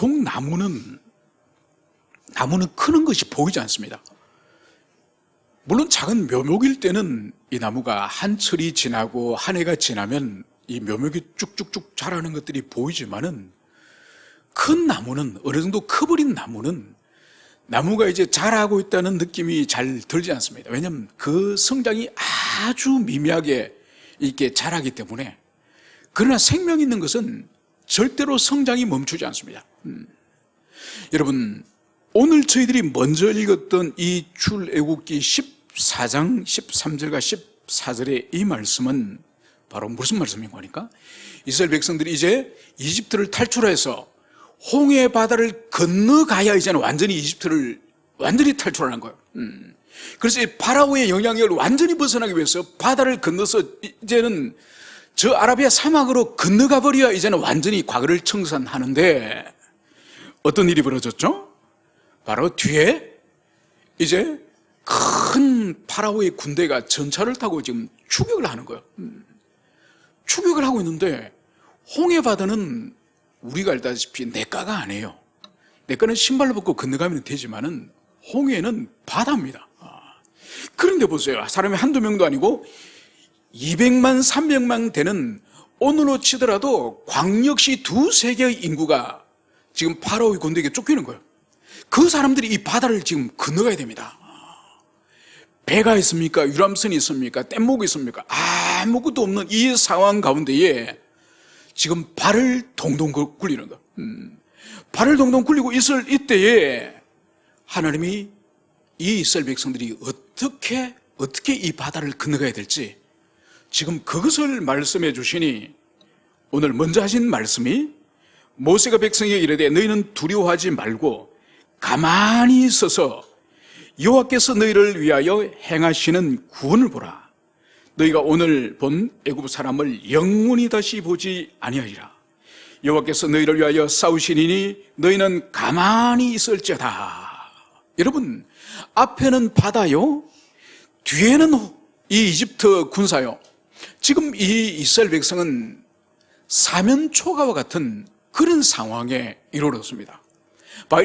보통 나무는 크는 것이 보이지 않습니다. 물론 작은 묘목일 때는 이 나무가 한 철이 지나고 한 해가 지나면 이 묘목이 쭉쭉쭉 자라는 것들이 보이지만은 큰 나무는, 어느 정도 커버린 나무는 나무가 이제 자라고 있다는 느낌이 잘 들지 않습니다. 왜냐하면 그 성장이 아주 미미하게 이렇게 자라기 때문에. 그러나 생명 있는 것은 절대로 성장이 멈추지 않습니다. 여러분, 오늘 저희들이 먼저 읽었던 이 출애굽기 14장 13절과 14절의 이 말씀은 바로 무슨 말씀인가 하니까 이스라엘 백성들이 이제 이집트를 탈출해서 홍해 바다를 건너가야 이제는 완전히 이집트를 완전히 탈출하는 거예요. 그래서 이 파라오의 영향력을 완전히 벗어나기 위해서 바다를 건너서 이제는 저 아라비아 사막으로 건너가 버려야 이제는 완전히 과거를 청산하는데 어떤 일이 벌어졌죠? 바로 뒤에 이제 큰 파라오의 군대가 전차를 타고 지금 추격을 하는 거예요. 추격을 하고 있는데 홍해 바다는 우리가 알다시피 내과가 아니에요. 내과는 신발로 벗고 건너가면 되지만은 홍해는 바다입니다. 그런데 보세요. 사람이 한두 명도 아니고 200만 300만 되는 오늘로 치더라도 광역시 두세 개의 인구가 지금 파라오의 군대에게 쫓기는 거예요. 그 사람들이 이 바다를 지금 건너가야 됩니다. 배가 있습니까? 유람선이 있습니까? 뗏목이 있습니까? 아무것도 없는 이 상황 가운데에 지금 발을 동동 굴리는 거. 발을 동동 굴리고 있을 이때에 하나님이 이 이스라엘 백성들이 어떻게 이 바다를 건너가야 될지 지금 그것을 말씀해 주시니 오늘 먼저 하신 말씀이 모세가 백성에게 이르되 너희는 두려워하지 말고 가만히 있어서 여호와께서 너희를 위하여 행하시는 구원을 보라. 너희가 오늘 본 애굽 사람을 영원히 다시 보지 아니하리라. 여호와께서 너희를 위하여 싸우시리니 너희는 가만히 있을지어다. 여러분, 앞에는 바다요, 뒤에는 이 이집트 군사요. 지금 이 이스라엘 백성은 사면초가와 같은 그런 상황에 이르렀습니다.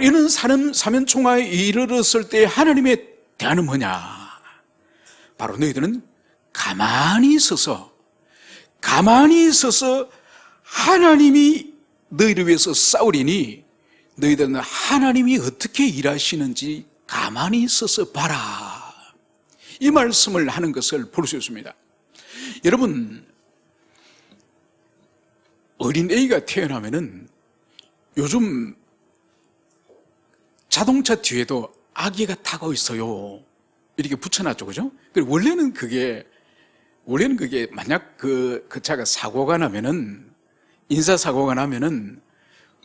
이런 사면초가에 이르렀을 때 하나님의 대안은 뭐냐? 바로 너희들은 가만히 있어서 하나님이 너희를 위해서 싸우리니 너희들은 하나님이 어떻게 일하시는지 가만히 있어서 봐라. 이 말씀을 하는 것을 볼 수 있습니다. 여러분, 어린애가 태어나면은 요즘 자동차 뒤에도 아기가 타고 있어요. 이렇게 붙여놨죠, 그죠? 원래는 그게 만약 그 차가 사고가 나면은, 인사사고가 나면은,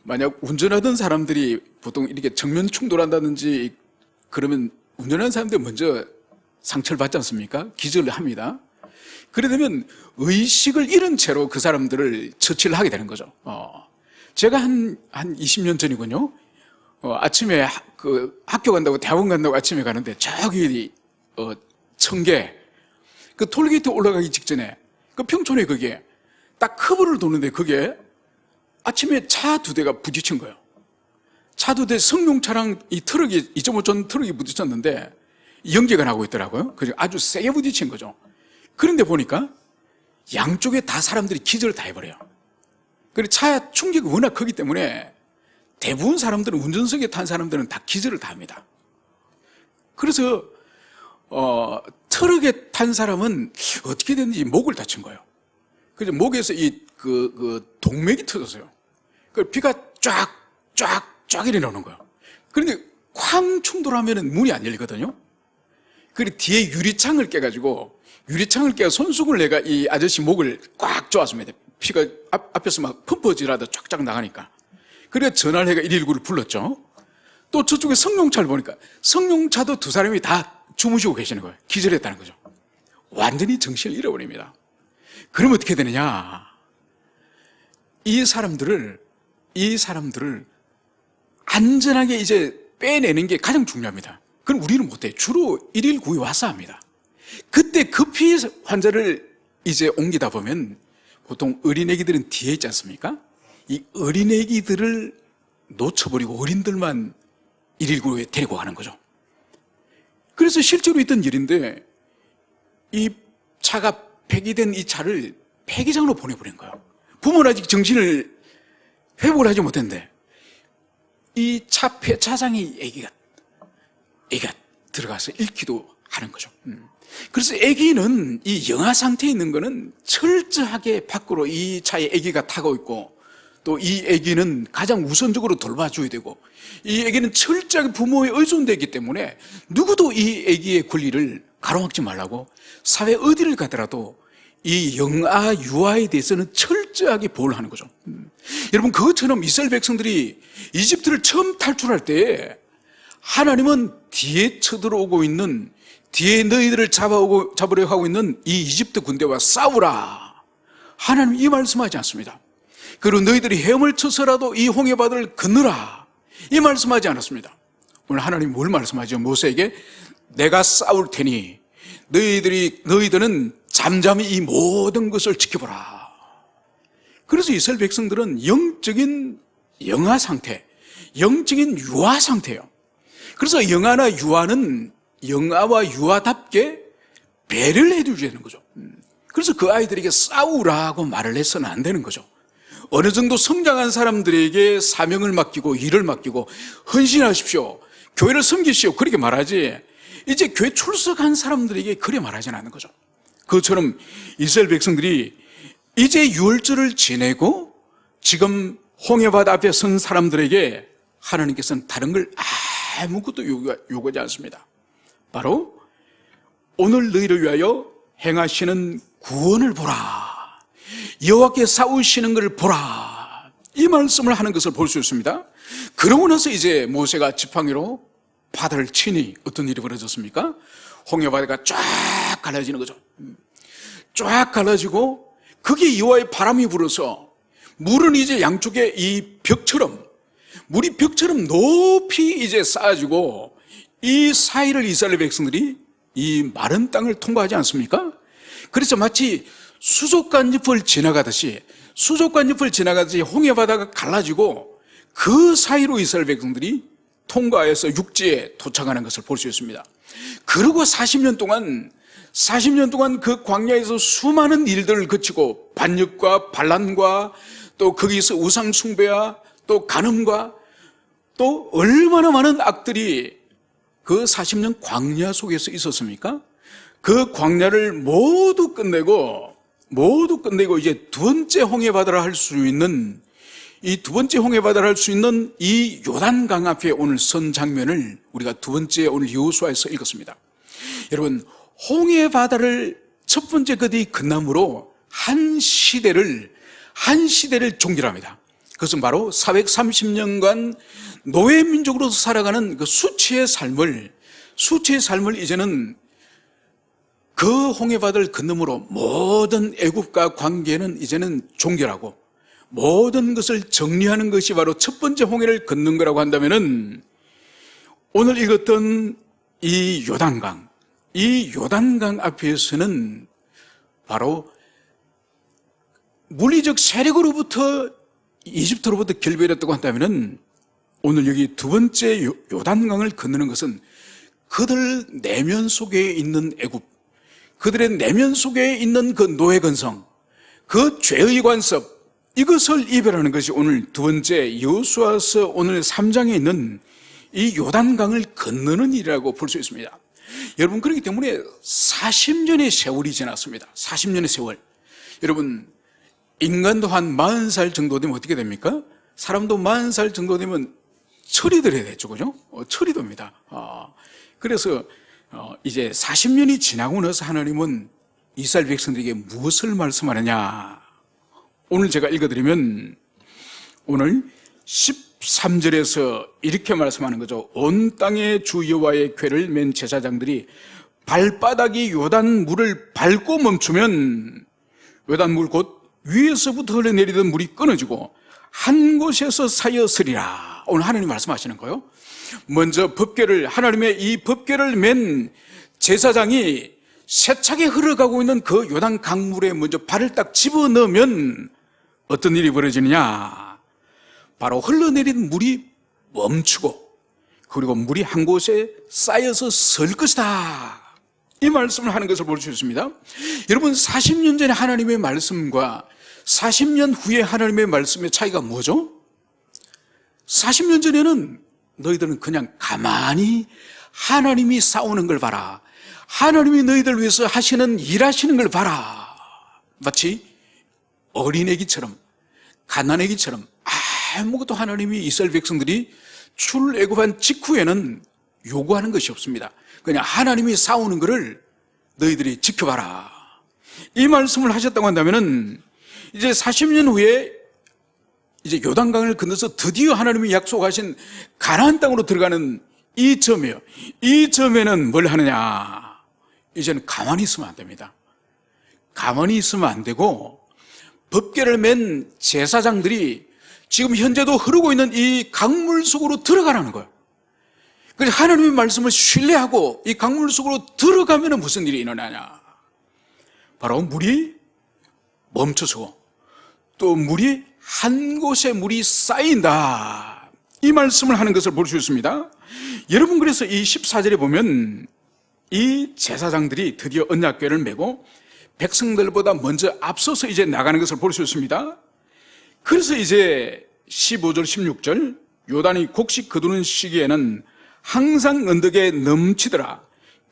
만약 운전하던 사람들이 보통 이렇게 정면 충돌한다든지 그러면 운전하는 사람들 먼저 상처를 받지 않습니까? 기절을 합니다. 그러려면 의식을 잃은 채로 그 사람들을 처치를 하게 되는 거죠. 제가 한 20년 전이군요. 아침에 학교 간다고, 대학원 간다고 아침에 가는데 저기 청계 그 톨게이트 올라가기 직전에 그 평촌에 그게 딱 커브를 도는데 그게 아침에 차 두 대가 부딪힌 거예요. 차 두 대 승용차랑 이 트럭이 2.5톤 트럭이 부딪혔는데 연기가 나고 있더라고요. 그래서 아주 세게 부딪힌 거죠. 그런데 보니까 양쪽에 다 사람들이 기절을 다 해버려요. 그리고 차 충격이 워낙 크기 때문에 대부분 사람들은, 운전석에 탄 사람들은 다 기절을 다 합니다. 그래서 트럭에 탄 사람은 어떻게 됐는지 목을 다친 거예요. 그래서 목에서 동맥이 터졌어요. 그 피가 쫙 이래 나오는 거예요. 그런데 쾅 충돌하면 문이 안 열리거든요. 그리고 뒤에 유리창을 깨가지고, 손수건을 내가 이 아저씨 목을 꽉 조았습니다. 피가 앞에서 막 펌퍼질하다 쫙쫙 나가니까. 그래서 전화를 해가 119를 불렀죠. 또 저쪽에 승용차를 보니까 승용차도 두 사람이 다 주무시고 계시는 거예요. 기절했다는 거죠. 완전히 정신을 잃어버립니다. 그럼 어떻게 되느냐? 이 사람들을 안전하게 이제 빼내는 게 가장 중요합니다. 그럼 우리는 못해요. 주로 119에 와서 합니다. 그때 급히 환자를 이제 옮기다 보면 보통 어린애기들은 뒤에 있지 않습니까? 이 어린애기들을 놓쳐버리고 어린들만 119에 데리고 가는 거죠. 그래서 실제로 있던 일인데 이 차가 폐기된 이 차를 폐기장으로 보내버린 거예요. 부모는 아직 정신을 회복을 하지 못했는데 이 차 폐차장에 애기가 들어가서 잃기도 하는 거죠. 그래서 애기는 이 영아 상태에 있는 거는 철저하게 밖으로 이 차에 애기가 타고 있고 또 이 애기는 가장 우선적으로 돌봐줘야 되고 이 애기는 철저하게 부모에 의존되기 때문에 누구도 이 애기의 권리를 가로막지 말라고 사회 어디를 가더라도 이 영아 유아에 대해서는 철저하게 보호를 하는 거죠. 여러분, 그것처럼 이스라엘 백성들이 이집트를 처음 탈출할 때 하나님은 뒤에 쳐들어오고 있는, 뒤에 너희들을 잡으려 하고 있는 이 이집트 군대와 싸우라, 하나님 이 말씀하지 않습니다. 그리고 너희들이 헤엄을 쳐서라도 이 홍해바다를 건너라, 이 말씀하지 않았습니다. 오늘 하나님 뭘 말씀하죠? 모세에게 내가 싸울 테니 너희들은 잠잠히 이 모든 것을 지켜보라. 그래서 이스라엘 백성들은 영적인 영아 상태, 영적인 유아 상태예요. 그래서 영아나 유아는 영아와 유아답게 배를 해줘야 되는 거죠. 그래서 그 아이들에게 싸우라고 말을 해서는 안 되는 거죠. 어느 정도 성장한 사람들에게 사명을 맡기고 일을 맡기고 헌신하십시오, 교회를 섬기십시오, 그렇게 말하지 이제 교회 출석한 사람들에게 그래 말하지는 않는 거죠. 그것처럼 이스라엘 백성들이 이제 유월절을 지내고 지금 홍해바다 앞에 선 사람들에게 하나님께서는 다른 걸 아무것도 요구하지 않습니다. 바로 오늘 너희를 위하여 행하시는 구원을 보라, 여호와께 싸우시는 것을 보라, 이 말씀을 하는 것을 볼 수 있습니다. 그러고 나서 이제 모세가 지팡이로 바다를 치니 어떤 일이 벌어졌습니까? 홍해바다가 쫙 갈라지는 거죠. 쫙 갈라지고 거기에 여호와의 바람이 불어서 물은 이제 양쪽에 이 벽처럼, 물이 벽처럼 높이 이제 쌓아지고 이 사이를 이스라엘 백성들이 이 마른 땅을 통과하지 않습니까? 그래서 마치 수족관잎을 지나가듯이 홍해바다가 갈라지고 그 사이로 이스라엘 백성들이 통과해서 육지에 도착하는 것을 볼 수 있습니다. 그리고 40년 동안 그 광야에서 수많은 일들을 거치고 반역과 반란과 또 거기서 우상 숭배와 또 간음과 또 얼마나 많은 악들이 그 40년 광야 속에서 있었습니까? 그 광야를 모두 끝내고 이제 두 번째 홍해바다를 할 수 있는 이 요단강 앞에 오늘 선 장면을 우리가 두 번째 오늘 여호수아에서 읽었습니다. 여러분, 홍해바다를 첫 번째 그들이 건남으로 한 시대를 종결합니다. 그것은 바로 430년간 노예민족으로서 살아가는 그 수치의 삶을 이제는 그 홍해바다를 건너므로 모든 애국과 관계는 이제는 종결하고 모든 것을 정리하는 것이 바로 첫 번째 홍해를 건넌 거라고 한다면은 오늘 읽었던 이 요단강 앞에서는 바로 물리적 세력으로부터 이집트로부터 결별했다고 한다면은 오늘 여기 두 번째 요단강을 건너는 것은 그들 내면 속에 있는 애국, 그들의 내면 속에 있는 그 노예건성, 그 죄의 관습, 이것을 이별하는 것이 오늘 두 번째 여호수아서 오늘 3장에 있는 이 요단강을 건너는 일이라고 볼 수 있습니다. 여러분, 그렇기 때문에 40년의 세월이 지났습니다. 40년의 세월. 여러분, 인간도 한 40살 정도 되면 어떻게 됩니까? 사람도 40살 정도 되면 철이 들어야 되죠, 그죠? 철이 됩니다. 그래서 이제 40년이 지나고 나서 하나님은 이스라엘 백성들에게 무엇을 말씀하느냐? 오늘 제가 읽어드리면 오늘 13절에서 이렇게 말씀하는 거죠. 온 땅의 주 여호와의 궤를 맨 제사장들이 발바닥이 요단 물을 밟고 멈추면 요단 물 곧 위에서부터 흘러내리던 물이 끊어지고 한 곳에서 사여서리라. 오늘 하나님 말씀하시는 거예요. 먼저 하나님의 이 법궤를 맨 제사장이 세차게 흘러가고 있는 그 요단 강물에 먼저 발을 딱 집어넣으면 어떤 일이 벌어지느냐? 바로 흘러내린 물이 멈추고 그리고 물이 한 곳에 쌓여서 설 것이다. 이 말씀을 하는 것을 볼 수 있습니다. 여러분 40년 전에 하나님의 말씀과 40년 후에 하나님의 말씀의 차이가 뭐죠? 40년 전에는 너희들은 그냥 가만히 하나님이 싸우는 걸 봐라. 하나님이 너희들 위해서 하시는 일하시는 걸 봐라. 마치 어린애기처럼 갓난애기처럼 아무것도 하나님이 이스라엘 백성들이 출애굽한 직후에는 요구하는 것이 없습니다. 그냥 하나님이 싸우는 것을 너희들이 지켜봐라. 이 말씀을 하셨다고 한다면은 이제 40년 후에 이제 요단강을 건너서 드디어 하나님이 약속하신 가나안 땅으로 들어가는 이 점이에요. 이 점에는 뭘 하느냐? 이제는 가만히 있으면 안 됩니다. 가만히 있으면 안 되고 법궤를 맨 제사장들이 지금 현재도 흐르고 있는 이 강물 속으로 들어가라는 거예요. 그래서 하나님의 말씀을 신뢰하고 이 강물 속으로 들어가면 무슨 일이 일어나냐? 바로 물이 멈춰서고 또 물이 한 곳에 물이 쌓인다. 이 말씀을 하는 것을 볼 수 있습니다. 여러분 그래서 이 14절에 보면 이 제사장들이 드디어 언약궤를 메고 백성들보다 먼저 앞서서 이제 나가는 것을 볼 수 있습니다. 그래서 이제 15절 16절 요단이 곡식 거두는 시기에는 항상 언덕에 넘치더라.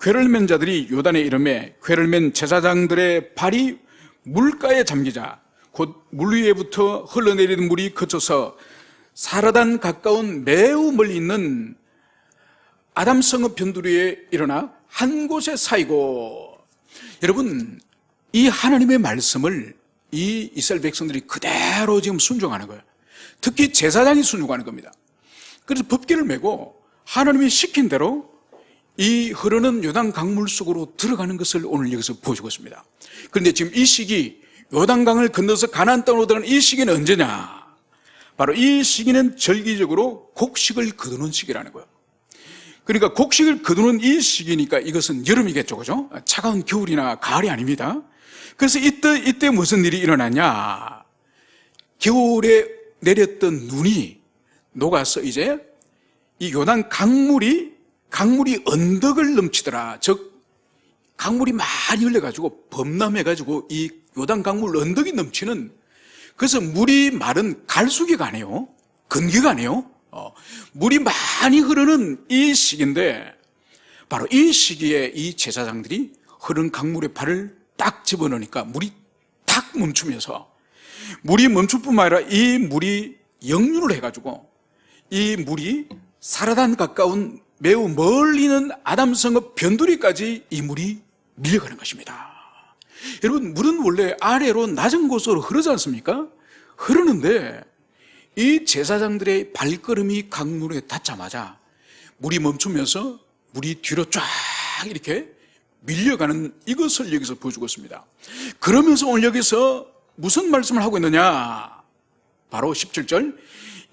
궤를 맨 자들이 요단에 이르매 궤를 맨 제사장들의 발이 물가에 잠기자 곧 물 위에부터 흘러내리는 물이 그쳐서 사라단 가까운 매우 멀리 있는 아담성읍 변두리에 일어나 한 곳에 쌓이고. 여러분 이 하나님의 말씀을 이 이스라엘 백성들이 그대로 지금 순종하는 거예요. 특히 제사장이 순종하는 겁니다. 그래서 법궤를 메고 하나님이 시킨 대로 이 흐르는 요단 강물 속으로 들어가는 것을 오늘 여기서 보여주고 있습니다. 그런데 지금 이 시기 요단강을 건너서 가나안 땅으로 들어가는 이 시기는 언제냐? 바로 이 시기는 절기적으로 곡식을 거두는 시기라는 거예요. 그러니까 곡식을 거두는 이 시기니까 이것은 여름이겠죠, 그죠? 차가운 겨울이나 가을이 아닙니다. 그래서 이때 무슨 일이 일어나냐? 겨울에 내렸던 눈이 녹아서 이제 이 요단 강물이 언덕을 넘치더라. 즉 강물이 많이 흘러가지고 범람해가지고 이 요단 강물 언덕이 넘치는, 그래서 물이 마른 갈수기가 아니에요. 건기가 아니에요. 물이 많이 흐르는 이 시기인데 바로 이 시기에 이 제사장들이 흐른 강물에 발을 딱 집어넣으니까 물이 탁 멈추면서, 물이 멈출 뿐만 아니라 이 물이 역류를 해가지고 이 물이 사라단 가까운 매우 멀리 있는 아담성읍 변두리까지 이 물이 밀려가는 것입니다. 여러분 물은 원래 아래로 낮은 곳으로 흐르지 않습니까? 흐르는데 이 제사장들의 발걸음이 강물에 닿자마자 물이 멈추면서 물이 뒤로 쫙 이렇게 밀려가는 이것을 여기서 보여주고 있습니다. 그러면서 오늘 여기서 무슨 말씀을 하고 있느냐? 바로 17절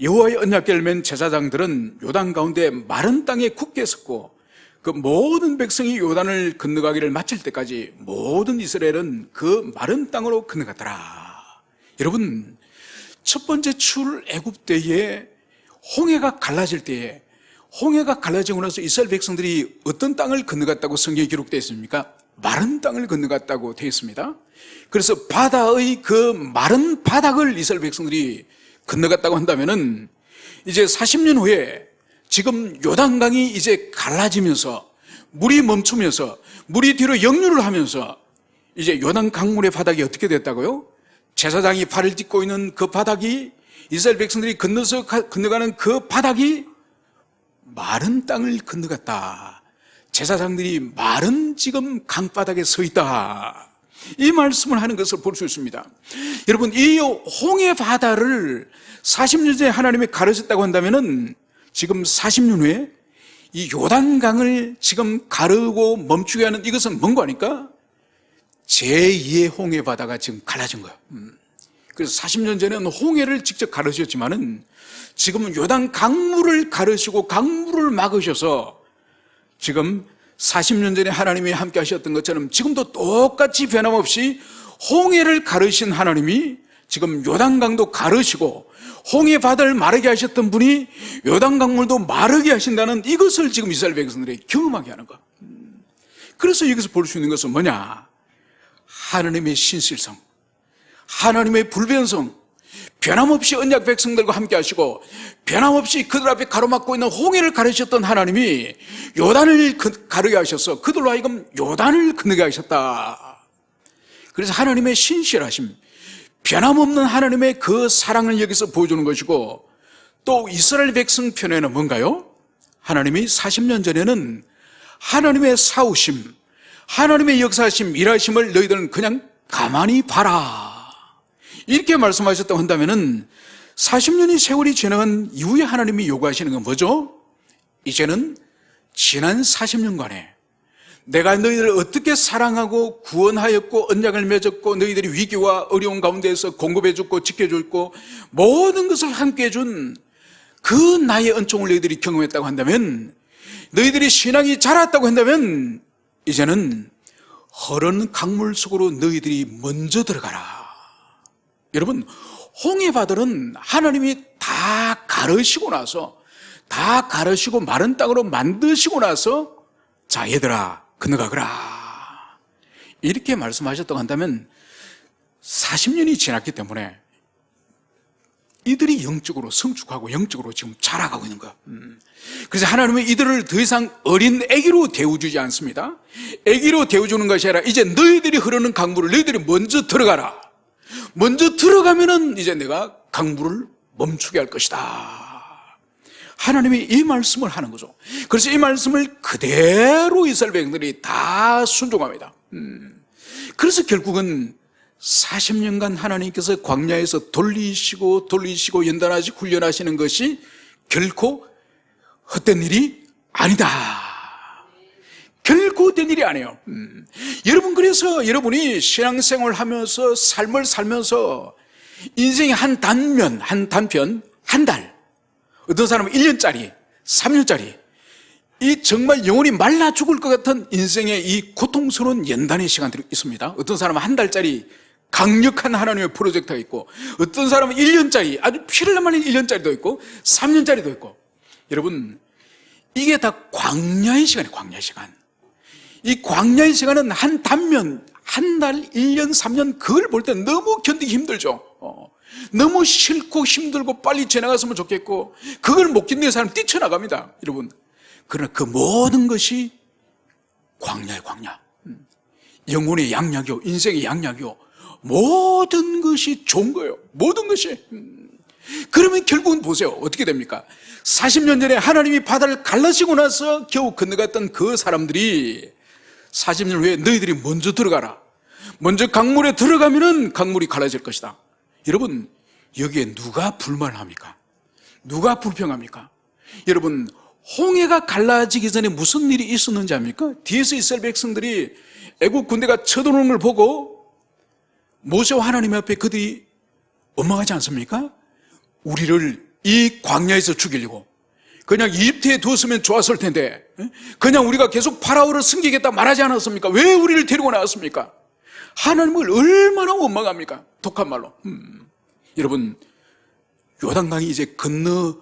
여호와의 언약궤를 맨 제사장들은 요단 가운데 마른 땅에 굳게 섰고 그 모든 백성이 요단을 건너가기를 마칠 때까지 모든 이스라엘은 그 마른 땅으로 건너갔더라. 여러분 첫 번째 출애굽 때에 홍해가 갈라질 때에, 홍해가 갈라지고 나서 이스라엘 백성들이 어떤 땅을 건너갔다고 성경에 기록되어 있습니까? 마른 땅을 건너갔다고 되어 있습니다. 그래서 바다의 그 마른 바닥을 이스라엘 백성들이 건너갔다고 한다면은 이제 40년 후에 지금 요단강이 이제 갈라지면서 물이 멈추면서 물이 뒤로 역류를 하면서 이제 요단 강물의 바닥이 어떻게 됐다고요? 제사장이 발을 딛고 있는 그 바닥이, 이스라엘 백성들이 건너가는 그 바닥이 마른 땅을 건너갔다. 제사장들이 마른 지금 강바닥에 서 있다. 이 말씀을 하는 것을 볼 수 있습니다. 여러분 이 홍해 바다를 40년 전에 하나님이 가르쳤다고 한다면은 지금 40년 후에 이 요단강을 지금 가르고 멈추게 하는 이것은 뭔가 하니까 제2의 홍해 바다가 지금 갈라진 거예요. 그래서 40년 전에는 홍해를 직접 가르셨지만은 지금은 요단 강물을 가르시고 강물을 막으셔서 지금 40년 전에 하나님이 함께 하셨던 것처럼 지금도 똑같이 변함없이 홍해를 가르신 하나님이 지금 요단강도 가르시고 홍해 바다를 마르게 하셨던 분이 요단강물도 마르게 하신다는 이것을 지금 이스라엘 백성들이 경험하게 하는 것. 그래서 여기서 볼 수 있는 것은 뭐냐? 하나님의 신실성, 하나님의 불변성, 변함없이 언약 백성들과 함께 하시고 변함없이 그들 앞에 가로막고 있는 홍해를 가르셨던 하나님이 요단을 가르게 하셔서 그들로 하여금 요단을 건너게 하셨다. 그래서 하나님의 신실하심, 변함없는 하나님의 그 사랑을 여기서 보여주는 것이고, 또 이스라엘 백성 편에는 뭔가요? 하나님이 40년 전에는 하나님의 사오심, 하나님의 역사하심, 일하심을 너희들은 그냥 가만히 봐라, 이렇게 말씀하셨다고 한다면은 40년의 세월이 지나간 이후에 하나님이 요구하시는 건 뭐죠? 이제는 지난 40년간에 내가 너희들을 어떻게 사랑하고 구원하였고 언약을 맺었고 너희들이 위기와 어려운 가운데에서 공급해줬고 지켜줬고 모든 것을 함께 해준 그 나의 은총을 너희들이 경험했다고 한다면, 너희들이 신앙이 자랐다고 한다면 이제는 흐르는 강물 속으로 너희들이 먼저 들어가라. 여러분, 홍해바다는 하나님이 다 가르시고 나서, 다 가르시고 마른 땅으로 만드시고 나서 자 얘들아 건너가거라 이렇게 말씀하셨다고 한다면 40년이 지났기 때문에 이들이 영적으로 성숙하고 영적으로 지금 자라가고 있는 거야. 그래서 하나님은 이들을 더 이상 어린 아기로 대우주지 않습니다. 아기로 대우주는 것이 아니라 이제 너희들이 흐르는 강물을 너희들이 먼저 들어가라. 먼저 들어가면은 이제 내가 강물을 멈추게 할 것이다. 하나님이 이 말씀을 하는 거죠. 그래서 이 말씀을 그대로 이스라엘 백성들이 다 순종합니다. 그래서 결국은 40년간 하나님께서 광야에서 돌리시고 연단하시고 훈련하시는 것이 결코 헛된 일이 아니다. 결코 된 일이 아니에요. 여러분, 그래서 여러분이 신앙생활을 하면서 삶을 살면서 인생의 한 단면, 한 단편, 한 달, 어떤 사람은 1년짜리, 3년짜리, 이 정말 영혼이 말라 죽을 것 같은 인생의 이 고통스러운 연단의 시간들이 있습니다. 어떤 사람은 한 달짜리 강력한 하나님의 프로젝트가 있고, 어떤 사람은 1년짜리 아주 피를 말리는 1년짜리도 있고 3년짜리도 있고. 여러분, 이게 다 광야의 시간이에요. 광야의 시간. 이 광야의 시간은 한 단면, 한 달, 1년, 3년, 그걸 볼 때 너무 견디기 힘들죠. 너무 싫고 힘들고 빨리 지나갔으면 좋겠고, 그걸 못 견디는 사람 뛰쳐나갑니다. 여러분, 그러나 그 모든 것이 광야의 광야, 영혼의 양약이요, 인생의 양약이요, 모든 것이 좋은 거예요. 모든 것이. 그러면 결국은 보세요. 어떻게 됩니까? 40년 전에 하나님이 바다를 갈라시고 나서 겨우 건너갔던 그 사람들이 40년 후에 너희들이 먼저 들어가라. 먼저 강물에 들어가면은 강물이 갈라질 것이다. 여러분, 여기에 누가 불만합니까? 누가 불평합니까? 여러분, 홍해가 갈라지기 전에 무슨 일이 있었는지 압니까? 뒤에서 이스라엘 백성들이 애국 군대가 쳐들어오는 걸 보고 모세와 하나님 앞에 그들이 원망하지 않습니까? 우리를 이 광야에서 죽이려고 그냥 이집트에 두었으면 좋았을 텐데, 그냥 우리가 계속 파라오를 섬기겠다 말하지 않았습니까? 왜 우리를 데리고 나왔습니까? 하나님을 얼마나 원망합니까? 독한 말로. 여러분, 요단강이 이제 건너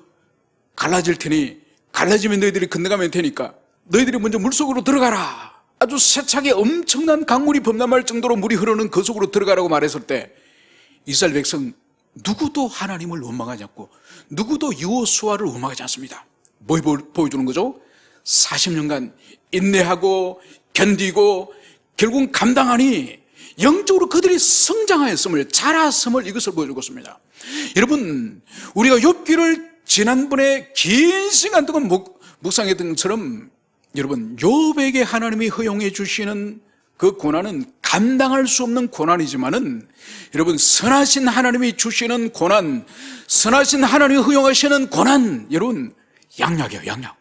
갈라질 테니, 갈라지면 너희들이 건너가면 되니까 너희들이 먼저 물속으로 들어가라. 아주 세차게 엄청난 강물이 범람할 정도로 물이 흐르는 그 속으로 들어가라고 말했을 때 이스라엘 백성 누구도 하나님을 원망하지 않고 누구도 여호수아를 원망하지 않습니다. 뭘 보여주는 거죠? 40년간 인내하고 견디고 결국은 감당하니 영적으로 그들이 성장하였음을, 자랐음을, 이것을 보여주고 있습니다. 여러분, 우리가 욥기를 지난번에 긴 시간 동안 묵상했던 것처럼, 여러분, 욥에게 하나님이 허용해 주시는 그 고난은 감당할 수 없는 고난이지만은, 여러분, 선하신 하나님이 주시는 고난, 선하신 하나님이 허용하시는 고난, 여러분, 양약이에요. 양약.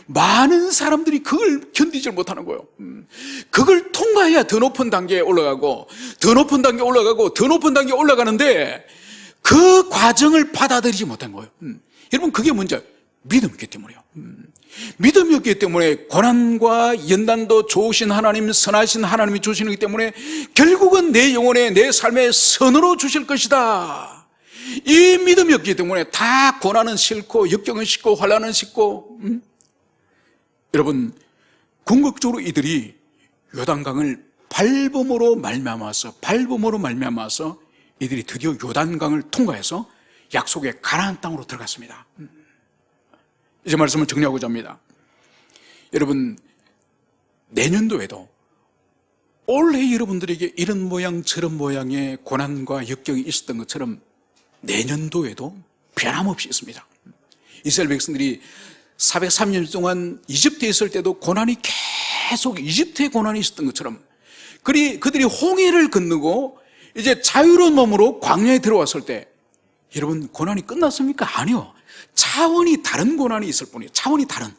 많은 사람들이 그걸 견디질 못하는 거예요. 그걸 통과해야 더 높은 단계에 올라가고, 더 높은 단계에 올라가고, 더 높은 단계에 올라가는데 그 과정을 받아들이지 못한 거예요. 여러분, 그게 문제예요. 믿음이었기 때문에요. 믿음이었기 때문에 고난과 연단도 좋으신 하나님, 선하신 하나님이 주시기 때문에 결국은 내 영혼에, 내 삶에 선으로 주실 것이다. 이 믿음이었기 때문에 다 고난은 싫고 역경은 싫고 환난은 싫고 여러분, 궁극적으로 이들이 요단강을 발범으로 말미암아서 이들이 드디어 요단강을 통과해서 약속의 가나안 땅으로 들어갔습니다. 이제 말씀을 정리하고자 합니다. 여러분, 내년도에도 올해 여러분들에게 이런 모양 저런 모양의 고난과 역경이 있었던 것처럼 내년도에도 변함없이 있습니다. 이스라엘 백성들이 403년 동안 이집트에 있을 때도 고난이 계속 이집트의 고난이 있었던 것처럼 그들이 홍해를 건너고 이제 자유로운 몸으로 광야에 들어왔을 때 여러분, 고난이 끝났습니까? 아니요. 차원이 다른 고난이 있을 뿐이에요. 차원이 다른.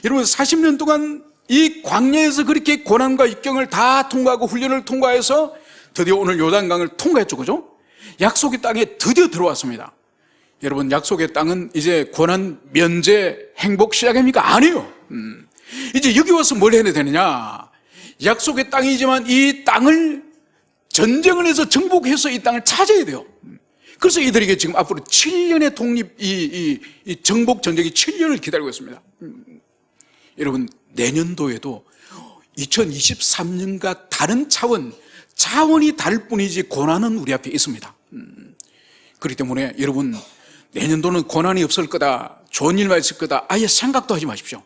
여러분, 40년 동안 이 광야에서 그렇게 고난과 역경을 다 통과하고 훈련을 통과해서 드디어 오늘 요단강을 통과했죠. 그죠? 약속의 땅에 드디어 들어왔습니다. 여러분, 약속의 땅은 이제 고난 면제 행복 시작입니까? 아니에요. 이제 여기 와서 뭘 해야 되느냐? 약속의 땅이지만 이 땅을 전쟁을 해서 정복해서 이 땅을 찾아야 돼요. 그래서 이들에게 지금 앞으로 7년의 독립, 이 정복 전쟁이 7년을 기다리고 있습니다. 여러분, 내년도에도 2023년과 다른 차원이 다를 뿐이지 고난은 우리 앞에 있습니다. 그렇기 때문에 여러분, 내년도는 고난이 없을 거다, 좋은 일만 있을 거다, 아예 생각도 하지 마십시오.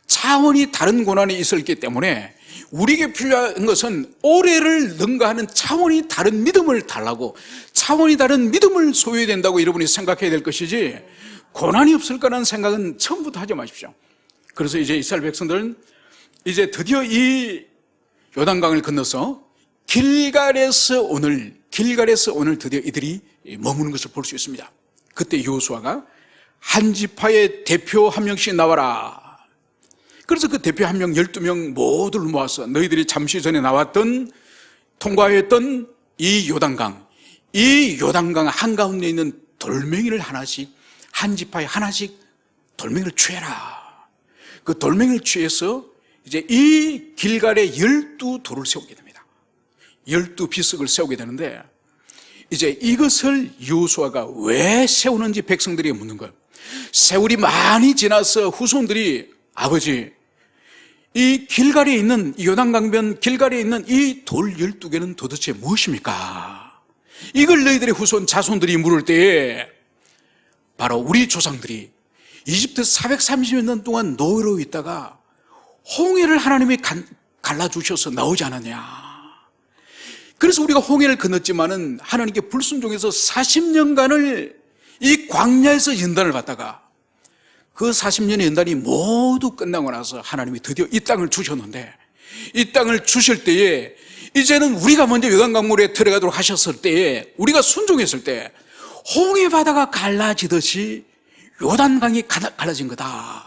차원이 다른 고난이 있었기 때문에 우리에게 필요한 것은 올해를 능가하는 차원이 다른 믿음을 달라고, 차원이 다른 믿음을 소유해야 된다고 여러분이 생각해야 될 것이지 고난이 없을 거라는 생각은 처음부터 하지 마십시오. 그래서 이제 이스라엘 백성들은 이제 드디어 이 요단강을 건너서 길갈에서 오늘 드디어 이들이 머무는 것을 볼 수 있습니다. 그때 여호수아가 한 지파의 대표 한 명씩 나와라. 그래서 그 대표 한 명, 12명 모두를 모아서 너희들이 잠시 전에 나왔던, 통과했던 이 요단강 한가운데 있는 돌멩이를 하나씩, 한 지파에 하나씩 돌멩이를 취해라. 그 돌멩이를 취해서 이제 이 길갈에 12돌을 세우게 됩니다. 12비석을 세우게 되는데, 이제 이것을 여호수아가 왜 세우는지 백성들이 묻는 거예요. 세월이 많이 지나서 후손들이, 아버지, 이 길갈에 있는, 이 요단강변 길갈에 있는 이 돌 12개는 도대체 무엇입니까? 이걸 너희들의 후손 자손들이 물을 때에 바로 우리 조상들이 이집트 430년 동안 노예로 있다가 홍해를 하나님이 갈라주셔서 나오지 않았냐. 그래서 우리가 홍해를 건넜지만은 하나님께 불순종해서 40년간을 이 광야에서 연단을 받다가 그 40년의 연단이 모두 끝나고 나서 하나님이 드디어 이 땅을 주셨는데, 이 땅을 주실 때에 이제는 우리가 먼저 요단강물에 들어가도록 하셨을 때에, 우리가 순종했을 때 홍해 바다가 갈라지듯이 요단강이 갈라진 거다.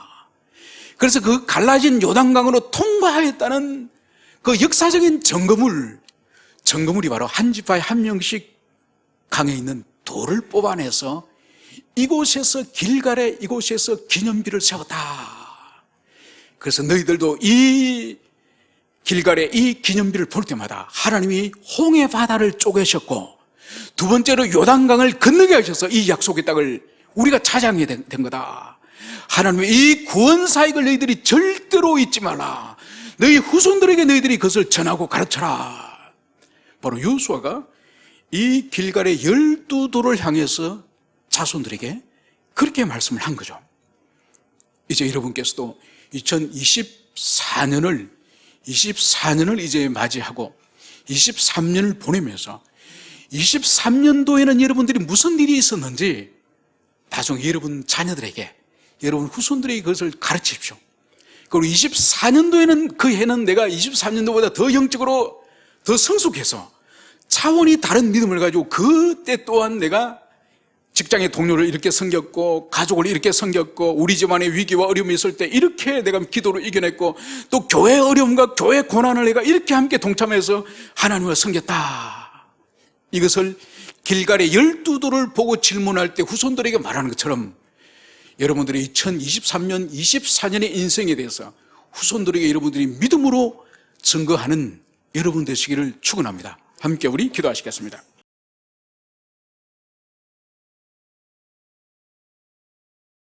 그래서 그 갈라진 요단강으로 통과했다는 그 역사적인 증거물이 바로 한 지파에 한 명씩 강에 있는 돌을 뽑아내서 이곳에서 길갈에 이곳에서 기념비를 세웠다. 그래서 너희들도 이 길갈에 이 기념비를 볼 때마다 하나님이 홍해 바다를 쪼개셨고 두 번째로 요단강을 건너게 하셔서 이 약속의 땅을 우리가 차지하게 된 거다. 하나님의 이 구원 사역을 너희들이 절대로 잊지 말라. 너희 후손들에게 너희들이 그것을 전하고 가르쳐라. 바로 여호수아가 이 길갈의 12돌을 향해서 자손들에게 그렇게 말씀을 한 거죠. 이제 여러분께서도 2024년을 이제 맞이하고 23년을 보내면서 23년도에는 여러분들이 무슨 일이 있었는지 나중에 여러분 자녀들에게, 여러분 후손들에게 그것을 가르치십시오. 그리고 24년도에는 그 해는 내가 23년도보다 더 영적으로 더 성숙해서 차원이 다른 믿음을 가지고 그때 또한 내가 직장의 동료를 이렇게 섬겼고 가족을 이렇게 섬겼고 우리 집안에 위기와 어려움이 있을 때 이렇게 내가 기도로 이겨냈고 또 교회의 어려움과 교회의 고난을 내가 이렇게 함께 동참해서 하나님을 섬겼다. 이것을 길갈의 12돌을 보고 질문할 때 후손들에게 말하는 것처럼 여러분들의 2023년, 24년의 인생에 대해서 후손들에게 여러분들이 믿음으로 증거하는 여러분 되시기를 축원합니다. 함께 우리 기도하시겠습니다.